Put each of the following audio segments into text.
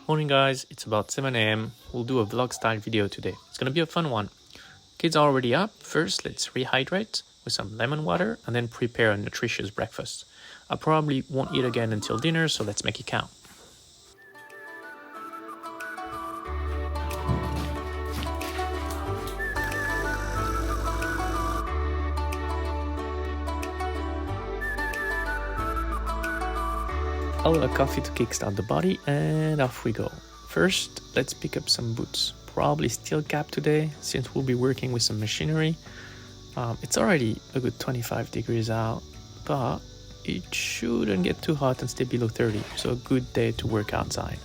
Morning guys, it's about 7 a.m. We'll do a vlog style video today. It's gonna be a fun one. Kids are already up. First, let's rehydrate with some lemon water and then prepare a nutritious breakfast. I probably won't eat again until dinner, so let's make it count. A little coffee to kickstart the body and off we go. First, let's pick up some boots. Probably steel cap today since we'll be working with some machinery. It's already a good 25 degrees out, but it shouldn't get too hot and stay below 30, so a good day to work outside.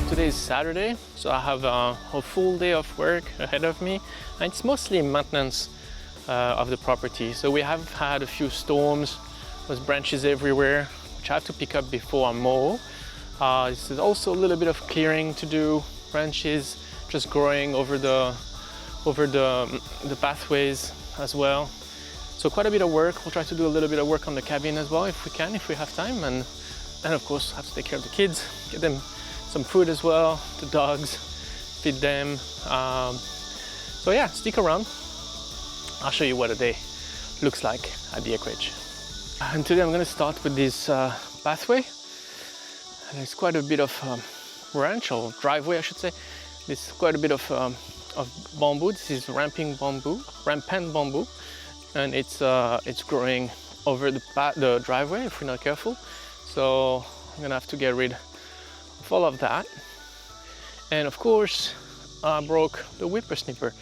Today is Saturday, so I have a full day of work ahead of me, and it's mostly maintenance of the property. So we have had a few storms with branches everywhere, which I have to pick up before I mow. This is also a little bit of clearing to do, branches just growing over the pathways as well. So quite a bit of work. We'll try to do a little bit of work on the cabin as well if we can, if we have time, and of course have to take care of the kids, get them some food as well, the dogs, feed them. So yeah, stick around. I'll show you what a day looks like at the acreage. And today I'm going to start with this pathway. And there's quite a bit of ranch or driveway, I should say. There's quite a bit of bamboo. This is rampant bamboo, and it's growing over the driveway if we're not careful. So I'm gonna have to get rid of all of that. And of course, I broke the whippersnipper,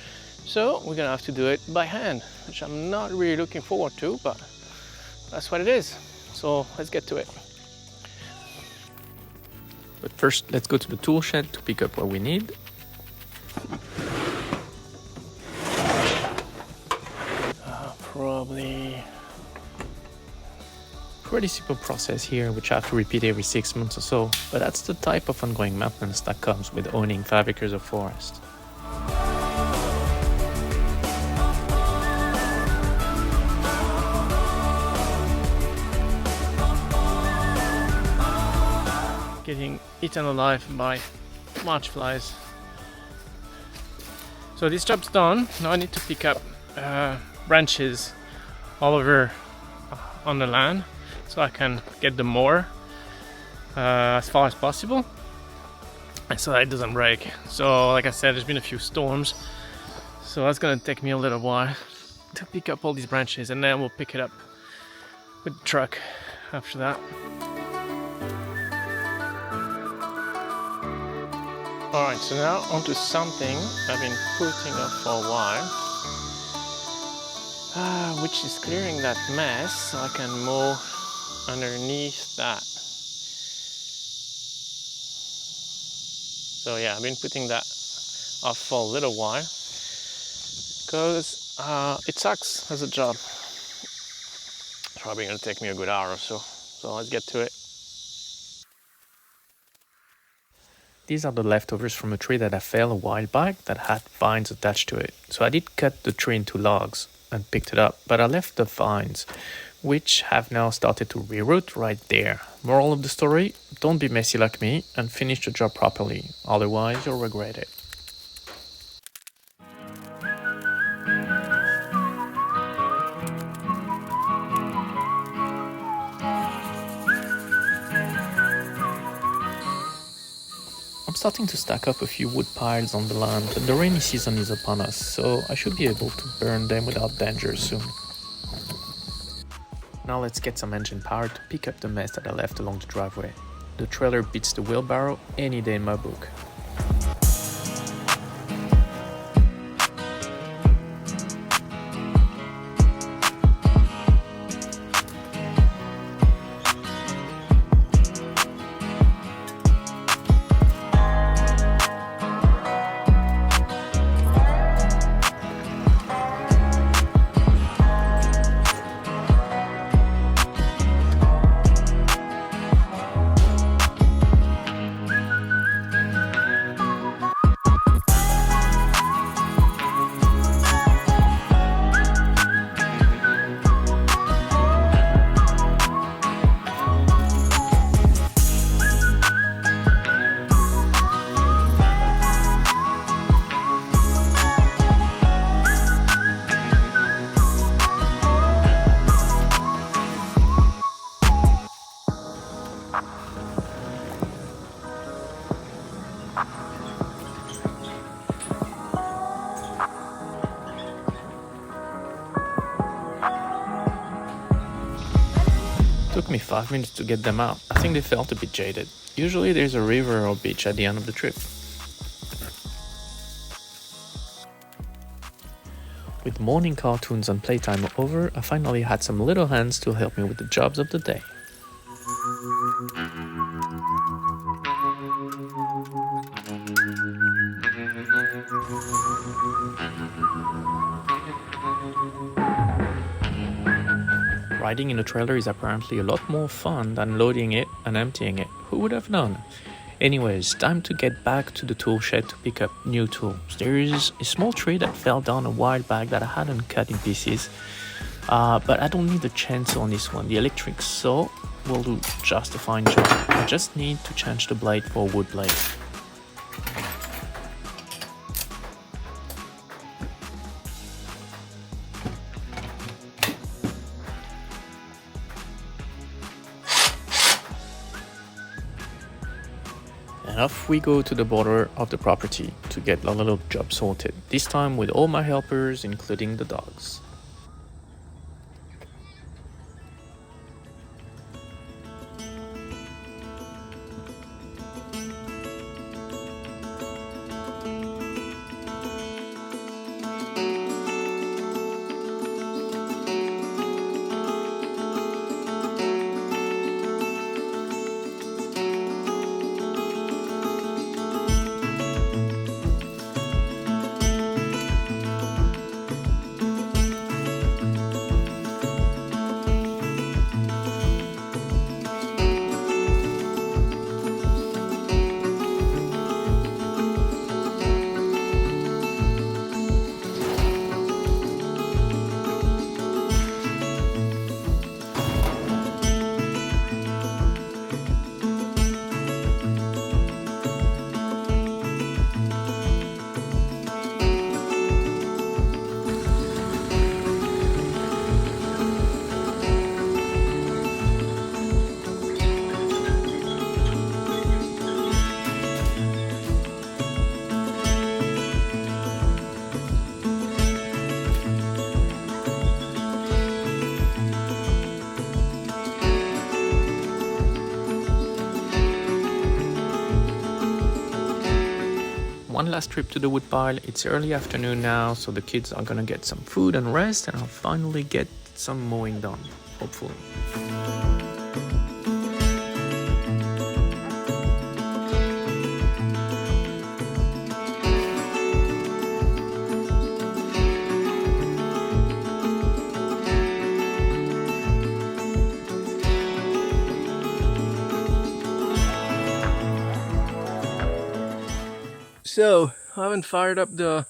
so we're gonna have to do it by hand, which I'm not really looking forward to, but that's what it is. So let's get to it. But first, let's go to the tool shed to pick up what we need. Probably pretty simple process here, which I have to repeat every 6 months or so, but that's the type of ongoing maintenance that comes with owning 5 acres of forest. Getting eaten alive by march flies. So this job's done. Now I need to pick up branches all over on the land so I can get the mower as far as possible and so that it doesn't break. So like I said, there's been a few storms, so that's gonna take me a little while to pick up all these branches, and then we'll pick it up with the truck after that. Alright, so now onto something I've been putting up for a while, which is clearing that mess so I can mow underneath that. So yeah, I've been putting that off for a little while because it sucks as a job. It's probably going to take me a good hour or so, so let's get to it. These are the leftovers from a tree that I felled a while back that had vines attached to it. So I did cut the tree into logs and picked it up, but I left the vines, which have now started to reroot right there. Moral of the story, don't be messy like me and finish the job properly, otherwise you'll regret it. I'm starting to stack up a few wood piles on the land, and the rainy season is upon us, so I should be able to burn them without danger soon. Now let's get some engine power to pick up the mess that I left along the driveway. The trailer beats the wheelbarrow any day in my book. Took me 5 minutes to get them out. I think they felt a bit jaded. Usually there's a river or beach at the end of the trip. With morning cartoons and playtime over, I finally had some little hands to help me with the jobs of the day. Riding in a trailer is apparently a lot more fun than loading it and emptying it. Who would have known? Anyways, time to get back to the tool shed to pick up new tools. There is a small tree that fell down a while back that I hadn't cut in pieces, but I don't need a chainsaw on this one. The electric saw will do just a fine job. I just need to change the blade for a wood blade. And off we go to the border of the property to get a little job sorted, this time with all my helpers, including the dogs. One last trip to the woodpile. It's early afternoon now, so the kids are gonna get some food and rest, and I'll finally get some mowing done, hopefully. So I haven't fired up the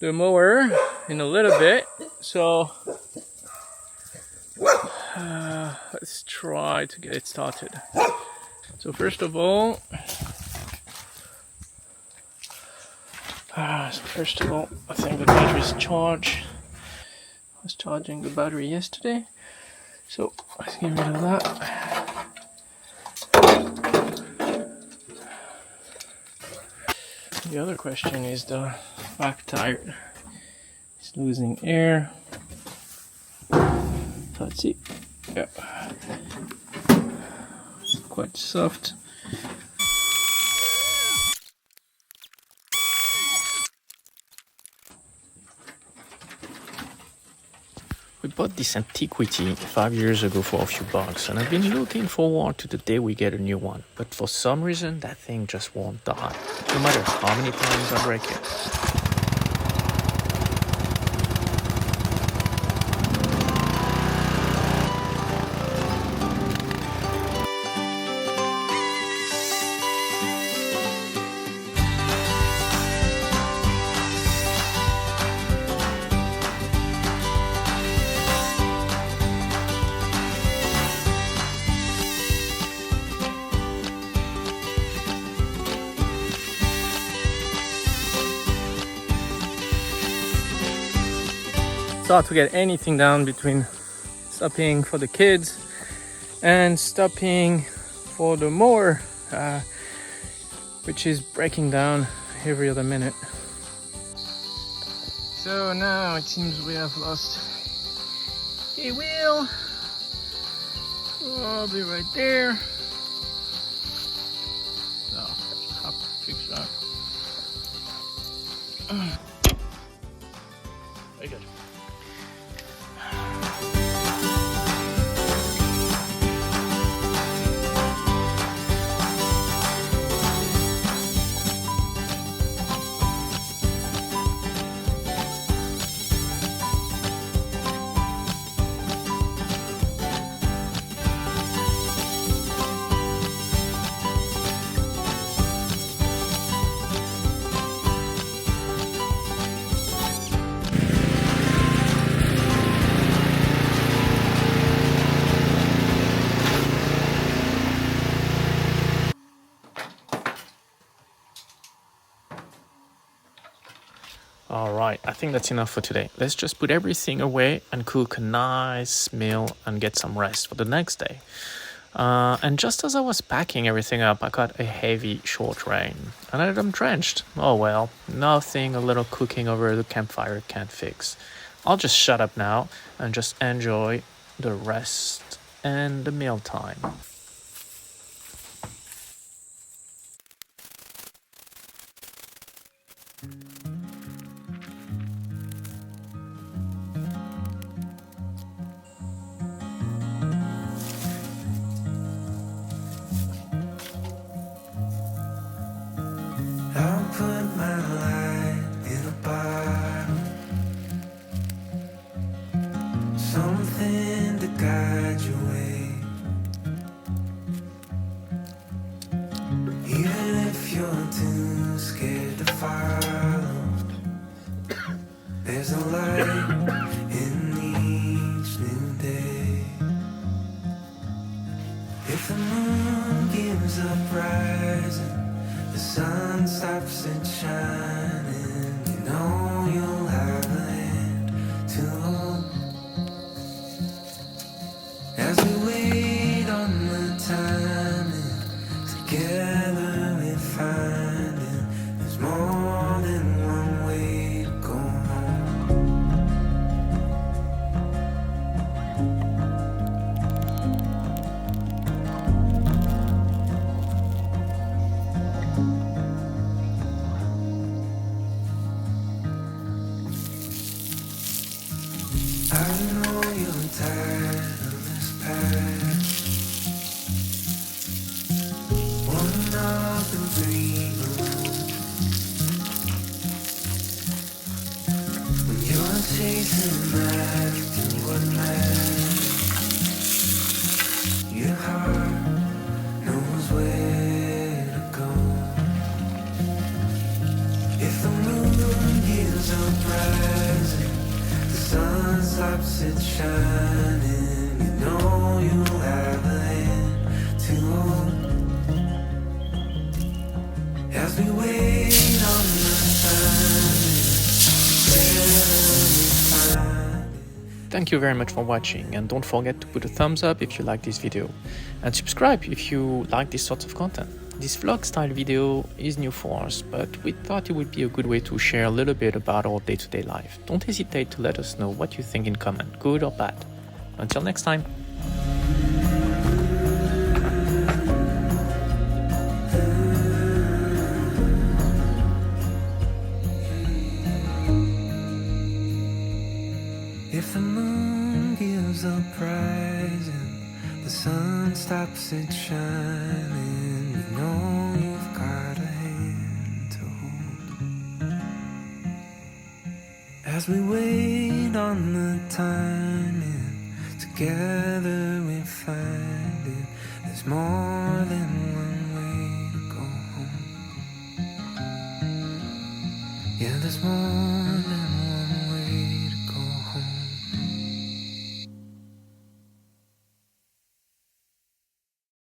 mower in a little bit, so let's try to get it started. So first of all, I think the battery's charged. I was charging the battery yesterday, so let's get rid of that. The other question is the back tire. It's losing air. That's it. Yeah. It's quite soft. We bought this antiquity 5 years ago for a few bucks, and I've been looking forward to the day we get a new one. But for some reason, that thing just won't die, no matter how many times I break it. Start to get anything down between stopping for the kids and stopping for the mower, which is breaking down every other minute. So now it seems we have lost a wheel. I'll be right there. So, have to fix that. Very good. Alright, I think that's enough for today. Let's just put everything away and cook a nice meal and get some rest for the next day. And just as I was packing everything up, I got a heavy short rain and I'm drenched. Oh well, nothing a little cooking over the campfire can't fix. I'll just shut up now and just enjoy the rest and the mealtime. I'll put my light in a bottle, something to guide your way. Even if you're too scared to follow, there's a light in each new day. If the moon gives up rising, the sun stops it shining, you know you'll have a hand to hold. As we wait on the timing, together we find it. There's more than one way to go home. I know you're tired of this path, one up and breathe alone. When you're chasing after what matters, your heart knows where to go. If the moon gives up rising, the sun stops it shining, you know you'll have a hand to hold. As we wait on the timing, together we find it. Thank you very much for watching, and don't forget to put a thumbs up if you like this video, and subscribe if you like this sort of content. This vlog style video is new for us, but we thought it would be a good way to share a little bit about our day-to-day life. Don't hesitate to let us know what you think in comment, good or bad. Until next time. If the moon gives up rising, the sun stops it shining, you know you've got a hand to hold. As we wait on the timing, together we find it. There's more than one way to go home. Yeah, there's more